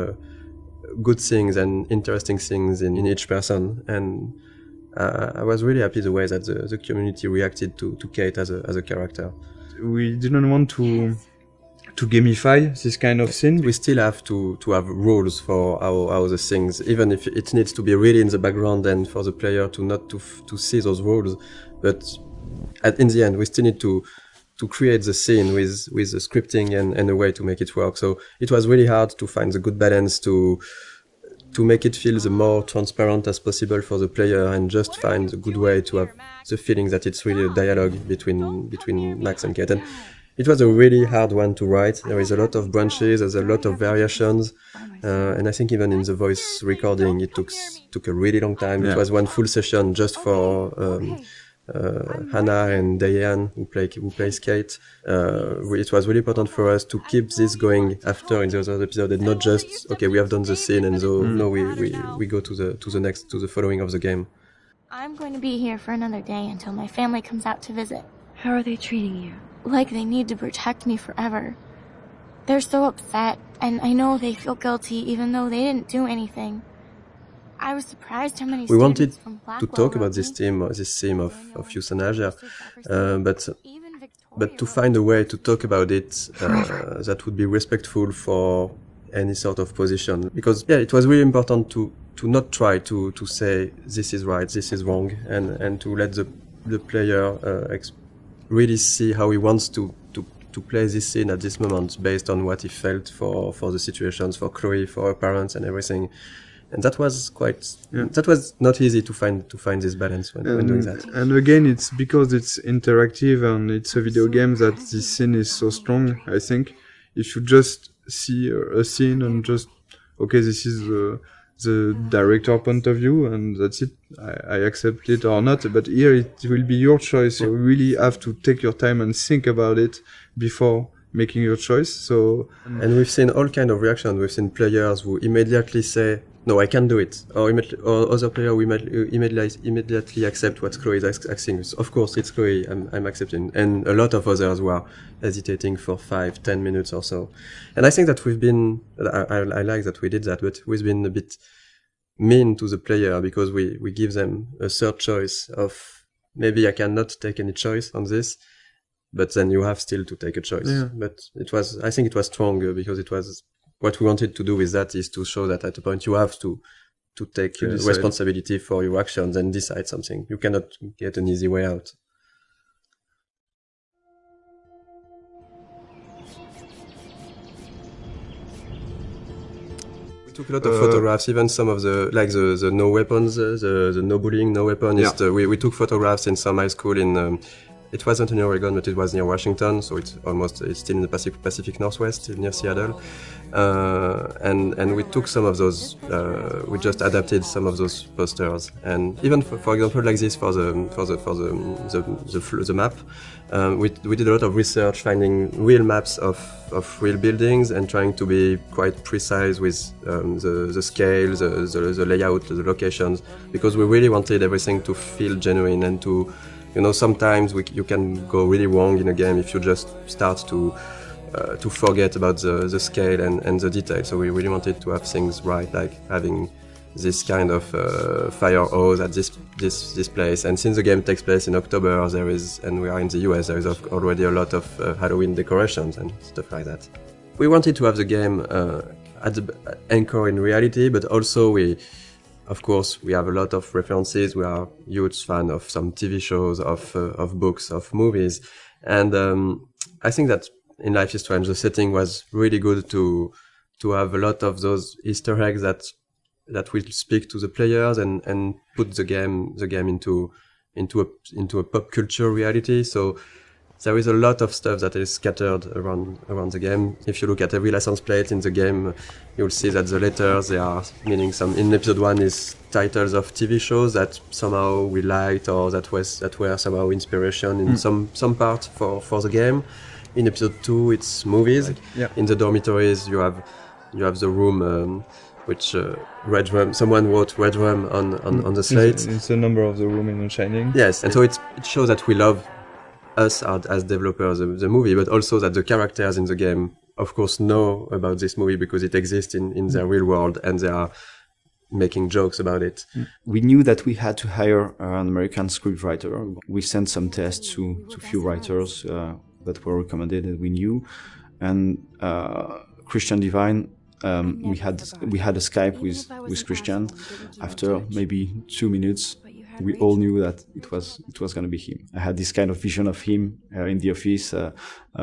good things and interesting things in each person. And I was really happy the way that the community reacted to Kate as a character. We didn't want to gamify this kind of thing. We still have to have rules for how the things, even if it needs to be really in the background and for the player to not to see those rules. But in the end, we still need to create the scene with the scripting and a way to make it work. So it was really hard to find the good balance to make it feel the more transparent as possible for the player, and just find a good way to have the feeling that it's really a dialogue between Max and Kate. And it was a really hard one to write. There is a lot of branches, there's a lot of variations, and I think even in the voice recording it took a really long time. Yeah. It was one full session just for Hannah and Diane, who plays Kate. It was really important for us to keep this going after in the other episode, and not just we have done the scene and so no, we go to the following of the game. I'm going to be here for another day until my family comes out to visit. How are they treating you? Like they need to protect me forever. They're so upset, and I know they feel guilty even though they didn't do anything. I was surprised how many we wanted from to talk about this theme of euthanasia, but to find a way to talk about it that would be respectful for any sort of position. Because it was really important to not try to say this is right, this is wrong, and to let the player really see how he wants to play this scene at this moment, based on what he felt for the situations, for Chloe, for her parents and everything. And that was that was not easy to find this balance when doing that. And again, it's because it's interactive and it's a video game that this scene is so strong. I think if you just see a scene and just this is the director point of view and that's it, I accept it or not. But here it will be your choice. You really have to take your time and think about it before making your choice. So, and we've seen all kind of reactions. We've seen players who immediately say, "No, I can't do it," or other player who immediately accept what Chloe is asking. Of course, it's Chloe. I'm accepting, and a lot of others were hesitating for 5-10 minutes or so. And I think that we've been. I like that we did that, but we've been a bit mean to the player, because we give them a third choice of maybe I cannot take any choice on this. But then you have still to take a choice. Yeah. But I think it was strong, because it was what we wanted to do with that, is to show that at a point you have to take responsibility for your actions and decide something. You cannot get an easy way out. We took a lot of photographs, even some of the no weapons, the no bullying, no weapon. Yeah. We took photographs in some high school in. It wasn't in Oregon, but it was near Washington, so it's still in the Pacific Northwest, near Seattle. And we took some of those. We just adapted some of those posters, and even for example, like this for the map, we did a lot of research, finding real maps of real buildings and trying to be quite precise with the scale, the layout, the locations, because we really wanted everything to feel genuine and to You know, sometimes you can go really wrong in a game if you just start to forget about the scale and the detail. So we really wanted to have things right, like having this kind of fire hose at this place. And since the game takes place in October, and we are in the US, there is already a lot of Halloween decorations and stuff like that. We wanted to have the game at the anchor in reality, but also of course, we have a lot of references. We are huge fan of some TV shows, of books, of movies, and I think that in Life is Strange, the setting was really good to have a lot of those Easter eggs that will speak to the players and put the game into a pop culture reality. So there is a lot of stuff that is scattered around the game. If you look at every license plate in the game, you'll see that the letters, they are meaning in episode 1 is titles of TV shows that somehow we liked or that were somehow inspiration in some part for the game. In episode 2, it's movies. In the dormitories, you have the room which Red Rum. Someone wrote Red Rum on the slate. It's the number of the room in Shining. Yes, and so it shows that we love us as developers the movie, but also that the characters in the game, of course, know about this movie because it exists in their real world, and they are making jokes about it. We knew that we had to hire an American scriptwriter. We sent some tests to few writers that were recommended and we knew. And Christian Divine, we had a Skype with Christian. After maybe 2 minutes, we all knew that it was going to be him. I had this kind of vision of him in the office,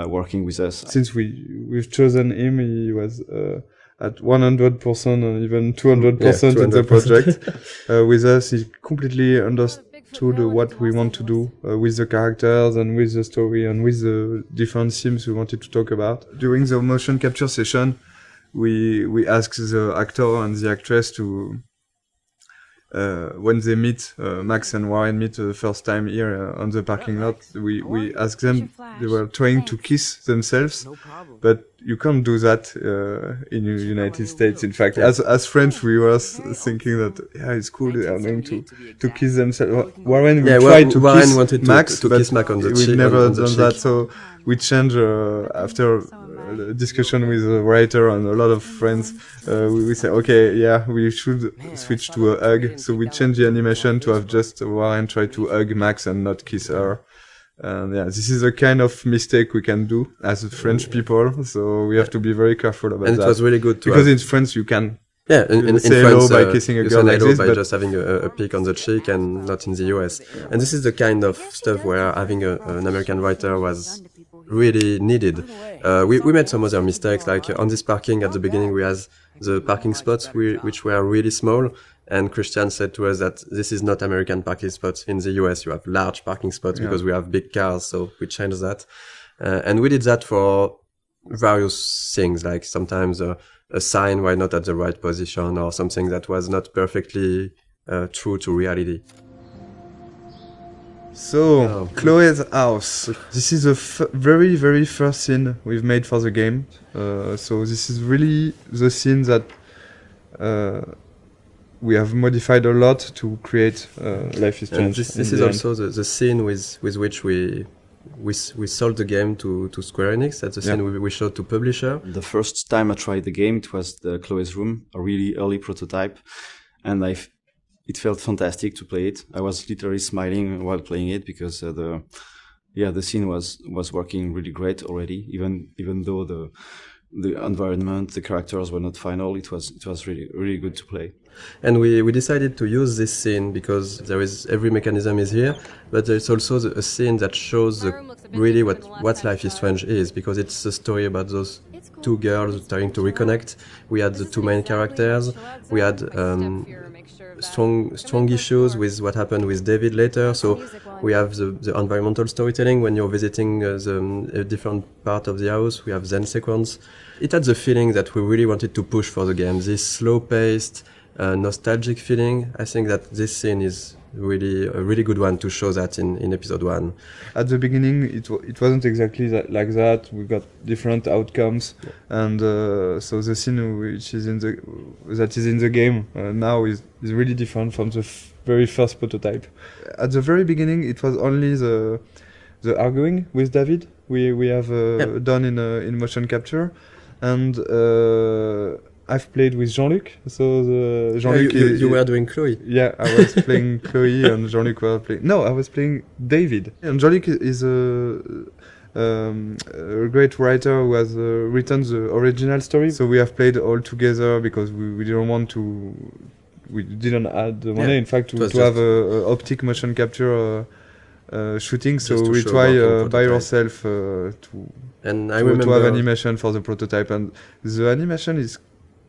working with us. Since we've chosen him, he was at 100% and even 200% in the project. With us, he completely understood what we want to do with the characters and with the story and with the different themes we wanted to talk about. During the motion capture session, we asked the actor and the actress to when they meet, Max and Warren meet the first time here on the parking lot, we asked them, they were trying to kiss themselves, but you can't do that in the United States. In fact, as French, we were thinking that, it's cool, they are going to kiss themselves. Warren tried to kiss Max, to kiss Max on the cheek. We've never done that, so we changed after a discussion with a writer and a lot of friends. We say, okay, we should switch to a hug. So we changed the animation to have just Warren try to hug Max and not kiss her. And this is a kind of mistake we can do as French people. So we have to be very careful about that. And it was really good because in France you can. In say France, hello by kissing a girl like this, by just having a peek on the cheek, and not in the US. And this is the kind of stuff where having an American writer was really needed. We made some other mistakes, like on this parking at the beginning we had the parking spots which were really small, and Christian said to us that this is not American parking spots. In the US you have large parking spots because we have big cars, so we changed that. And we did that for various things, like sometimes a sign were not at the right position or something that was not perfectly true to reality. So, Chloe's house. This is the very, very first scene we've made for the game. So this is really the scene that we have modified a lot to create Life is Strange. This is also the scene with which we sold the game to Square Enix. That's the scene we showed to publisher. The first time I tried the game, it was the Chloe's room, a really early prototype, and it felt fantastic to play it. I was literally smiling while playing it because the scene was working really great already. Even though the environment, the characters were not final, it was really, really good to play. And we decided to use this scene because every mechanism is here, but there's also a scene that shows really what Life is Strange is, because it's a story about those two girls trying to reconnect. We had the two main characters. We had strong issues with what happened with David later. So we have the environmental storytelling when you're visiting a different part of the house. We have Zen sequence. It had the feeling that we really wanted to push for the game. This slow-paced, nostalgic feeling. I think that this scene is really a really good one to show that in episode 1. At the beginning, it wasn't exactly like that. We got different outcomes, and so the scene which is in the game now is really different from the very first prototype. At the very beginning, it was only the arguing with David we have done in motion capture, and I've played with Jean-Luc. So Jean-Luc, you were doing Chloe. Yeah, I was playing Chloe, and Jean-Luc was playing. No, I was playing David. And Jean-Luc is a great writer who has written the original story. So we have played all together because we didn't want to. We didn't add the money. In fact, to have a optic motion capture shooting. So we try by ourselves to have animation for the prototype, and the animation is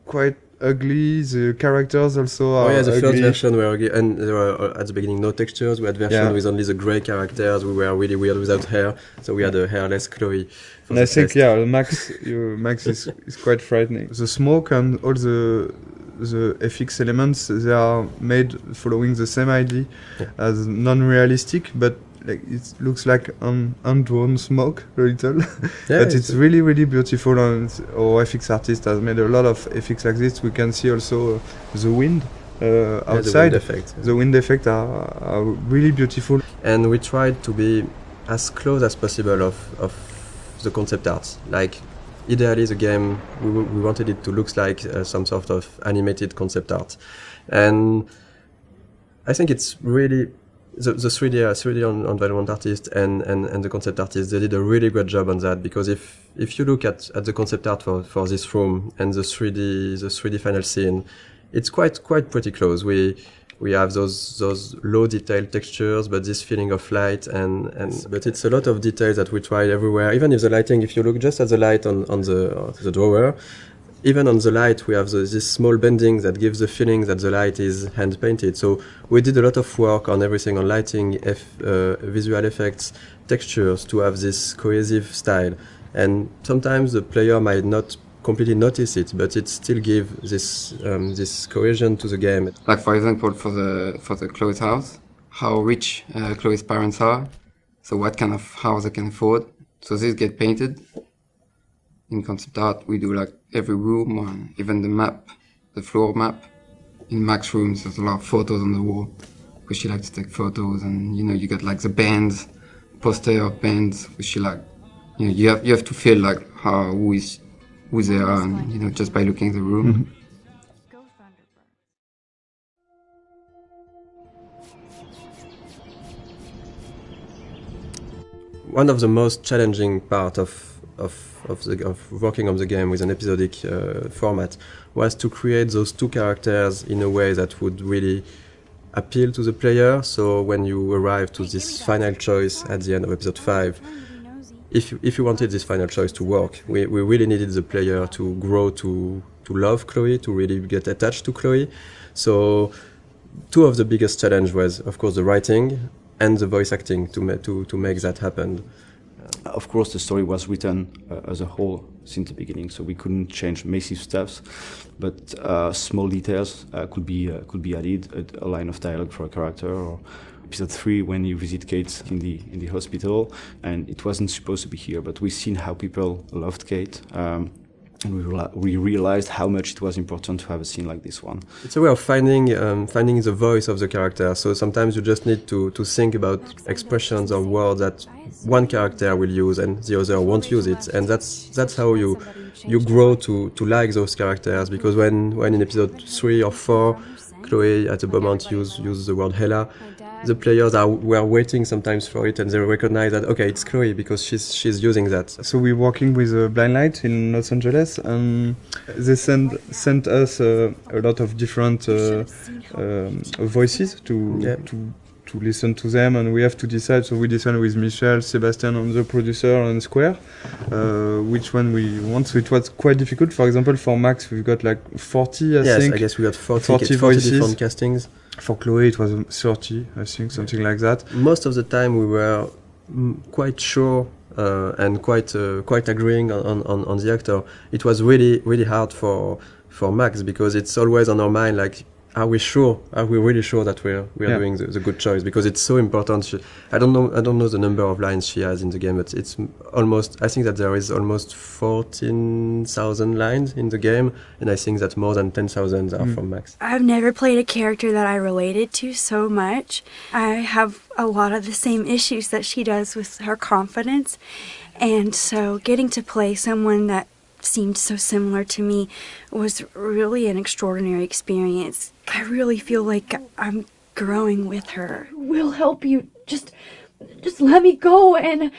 quite ugly. The characters also are the ugly. first version were ugly, and there were at the beginning no textures. We had version with only the grey characters. We were really weird without hair, so we had a hairless Chloe. And I think Max is quite frightening. The smoke and all the FX elements, they are made following the same idea as non-realistic, but like it looks like undrawn smoke a little. But it's really, really beautiful, and our FX artist has made a lot of FX like this. We can see also the wind outside. The wind effect are really beautiful. And we tried to be as close as possible of the concept art. Like, ideally the game, we wanted it to look like some sort of animated concept art. And I think it's really the 3D environment artist and the concept artist, they did a really great job on that, because if you look at the concept art for this room and the 3D final scene, it's quite pretty close. We have those low detail textures, but this feeling of light but it's a lot of details that we tried everywhere. Even if the lighting, if you look just at the light on the drawer, even on the light, we have this small bending that gives the feeling that the light is hand painted. So we did a lot of work on everything, on lighting, visual effects, textures, to have this cohesive style. And sometimes the player might not completely notice it, but it still gives this cohesion to the game. Like, for example, for the Chloe's house, how rich Chloe's parents are, so what kind of house they can afford. So this get painted. In concept art, we do like every room, or even the map, the floor map. In Mac's rooms, there's a lot of photos on the wall, because she likes to take photos, and you get like the bands, poster of bands, which she like. You have to feel like who they are, and just by looking at the room. Mm-hmm. One of the most challenging part of working on the game with an episodic format was to create those two characters in a way that would really appeal to the player. So when you arrive to this final choice at the end of episode 5, if you wanted this final choice to work, we really needed the player to grow to love Chloe, to really get attached to Chloe. So two of the biggest challenge was, of course, the writing and the voice acting to make that happen. Of course, the story was written as a whole since the beginning, so we couldn't change massive stuff, but small details could be added. A line of dialogue for a character, or episode 3 when you visit Kate in the hospital, and it wasn't supposed to be here, but we've seen how people loved Kate. And we realized how much it was important to have a scene like this one. It's a way of finding the voice of the character. So sometimes you just need to think about expressions or words that one character will use and the other won't use it. And that's how you grow to like those characters. Because when in episode 3 or 4, Chloe at the moment uses the word Hela, the players were waiting sometimes for it, and they recognize that, okay, it's Chloe because she's using that. So we're working with Blind Light in Los Angeles, and they sent us a lot of different voices to listen to them, and we have to decide. So we decided with Michel, Sebastian, and the producer, and Square, which one we want. So it was quite difficult. For example, for Max, we've got like 40, I think. Yes, I guess we got 40 voices. Different castings. For Chloe, it was 30, I think, something like that. Most of the time, we were quite sure and quite agreeing on the actor. It was really, really hard for Max, because it's always on our mind, like, are we sure? Are we really sure that we're doing the good choice? Because it's so important. I don't know the number of lines she has in the game, but it's almost. I think that there is almost 14,000 lines in the game, and I think that more than 10,000 are from Max. I've never played a character that I related to so much. I have a lot of the same issues that she does with her confidence, and so getting to play someone that seemed so similar to me was really an extraordinary experience. I really feel like I'm growing with her. We'll help you. Just let me go and...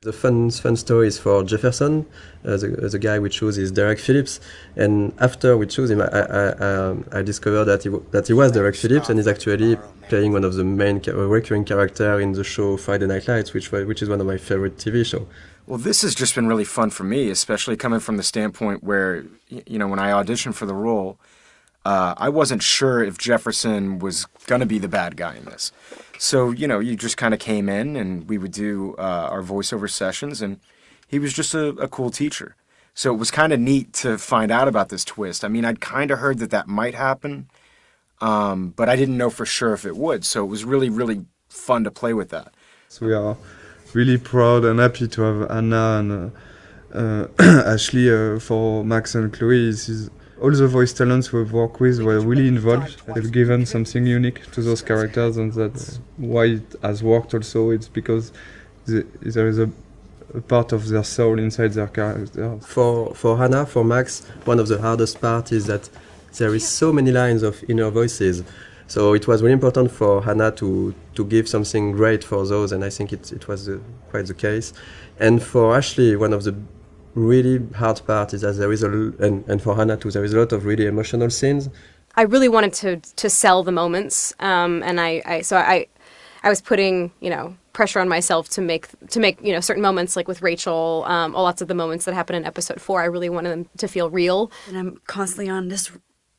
The fun story is for Jefferson. The guy we choose is Derek Phillips, and after we choose him, I discovered that he was Derek Phillips, and he's actually playing one of the main recurring character in the show Friday Night Lights, which is one of my favorite TV shows. Well, this has just been really fun for me, especially coming from the standpoint where, you know, when I auditioned for the role, I wasn't sure if Jefferson was going to be the bad guy in this. So, you know, you just kind of came in and we would do our voiceover sessions, and he was just a cool teacher. So it was kind of neat to find out about this twist. I mean, I'd kind of heard that might happen, but I didn't know for sure if it would. So it was really, really fun to play with that. So we are really proud and happy to have Anna and Ashley for Max and Chloe. All the voice talents we've worked with were really involved. They've given something unique to those characters, and that's why it has worked also. It's because there is a part of their soul inside their character. For Hannah, for Max, one of the hardest parts is that there is so many lines of inner voices. So it was really important for Hannah to give something great for those, and I think it was quite the case. And for Ashley, one of the really hard part is that there is and for Hannah too, there is a lot of really emotional scenes. I really wanted to sell the moments, and I was putting, you know, pressure on myself to make you know, certain moments, like with Rachel, lots of the moments that happen in episode 4. I really wanted them to feel real. And I'm constantly on this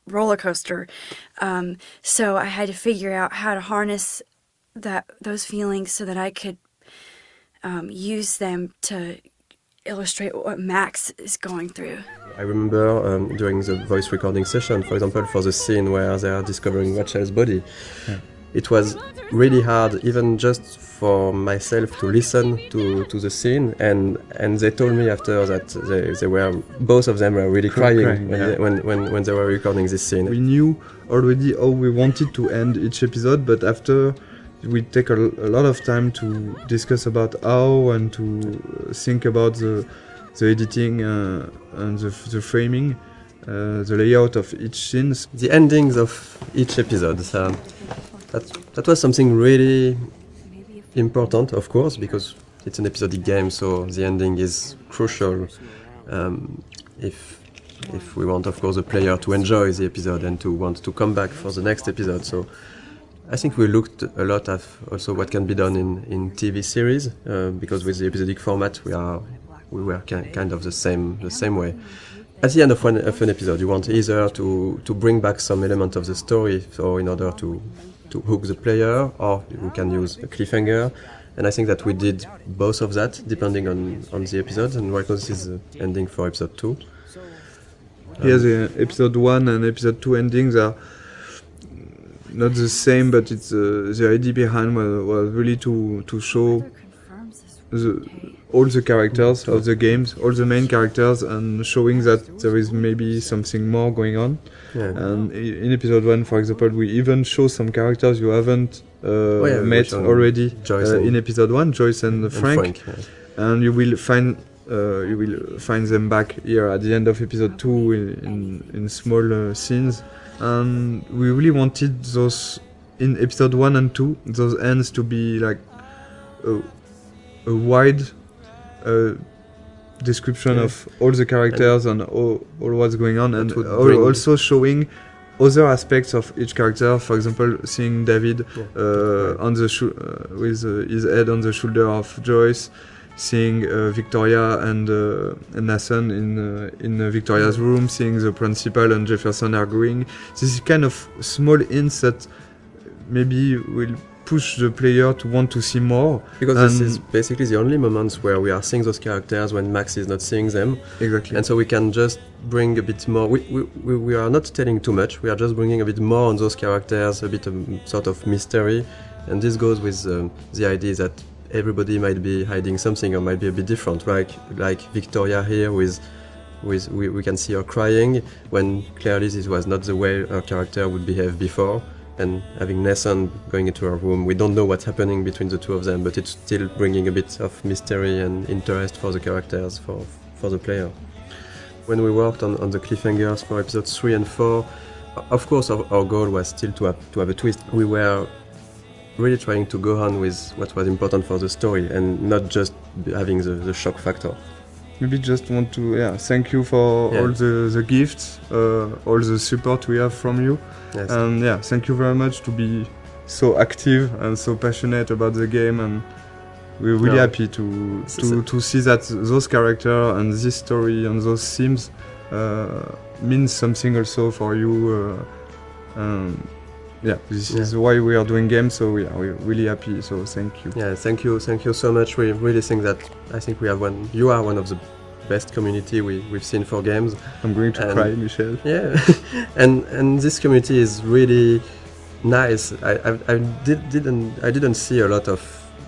roller coaster, so I had to figure out how to harness those feelings so that I could use them to illustrate what Max is going through. I remember during the voice recording session, for example, for the scene where they are discovering Rachel's body, it was really hard, even just for myself, to listen to the scene, and they told me after that they were, both of them were really crying when they were recording this scene. We knew already how we wanted to end each episode, but after we take a lot of time to discuss about how and to think about the editing and the framing, the layout of each scene. The endings of each episode. That was something really important, of course, because it's an episodic game, so the ending is crucial if we want, of course, the player to enjoy the episode and to want to come back for the next episode. So I think we looked a lot at also what can be done in TV series, because with the episodic format we were kind of the same way. At the end of an episode, you want either to bring back some element of the story, or in order to hook the player, or you can use a cliffhanger. And I think that we did both of that, depending on the episode. And right now this is the ending for episode 2. Yeah, the episode 1 and episode 2 endings are not the same, but it's the idea behind was really to show all the characters of the games, all the main characters, and showing that there is maybe something more going on. Yeah. And in episode 1, for example, we even show some characters you haven't met already in episode 1, Joyce and Frank. And you will find them back here at the end of episode 2 in small scenes. And we really wanted those in episode 1 and 2, those ends to be like a wide description of all the characters and all what's going on, and also showing other aspects of each character. For example, seeing David on the with his head on the shoulder of Joyce, seeing Victoria and Nathan in Victoria's room, seeing the principal and Jefferson arguing. This is kind of small hints that maybe will push the player to want to see more. Because this is basically the only moments where we are seeing those characters when Max is not seeing them. Exactly. And so we can just bring a bit more. We are not telling too much. We are just bringing a bit more on those characters, a bit of sort of mystery. And this goes with the idea that everybody might be hiding something or might be a bit different. Like Victoria here we can see her crying when clearly this was not the way her character would behave before. And having Nathan going into her room, we don't know what's happening between the two of them, but it's still bringing a bit of mystery and interest for the characters, for the player. When we worked on the cliffhangers for episodes 3 and 4, of course our goal was still to have a twist. We were really trying to go on with what was important for the story and not just having the shock factor. Maybe just want to thank you for all the gifts, all the support we have from you. Yes. And thank you very much to be so active and so passionate about the game, and we're really happy to see that those characters and this story and those themes means something also for you. This is why we are doing games, so we're really happy, so thank you. Yeah, thank you so much. We really think that you are one of the best community we've seen for games. I'm going to cry, Michel. Yeah, and this community is really nice. I didn't see a lot of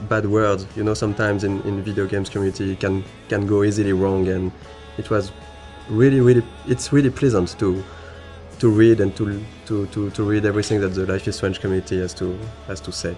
bad words. You know, sometimes in video games community can go easily wrong, and it was it's really pleasant to read and to read everything that the Life is Strange community has to say.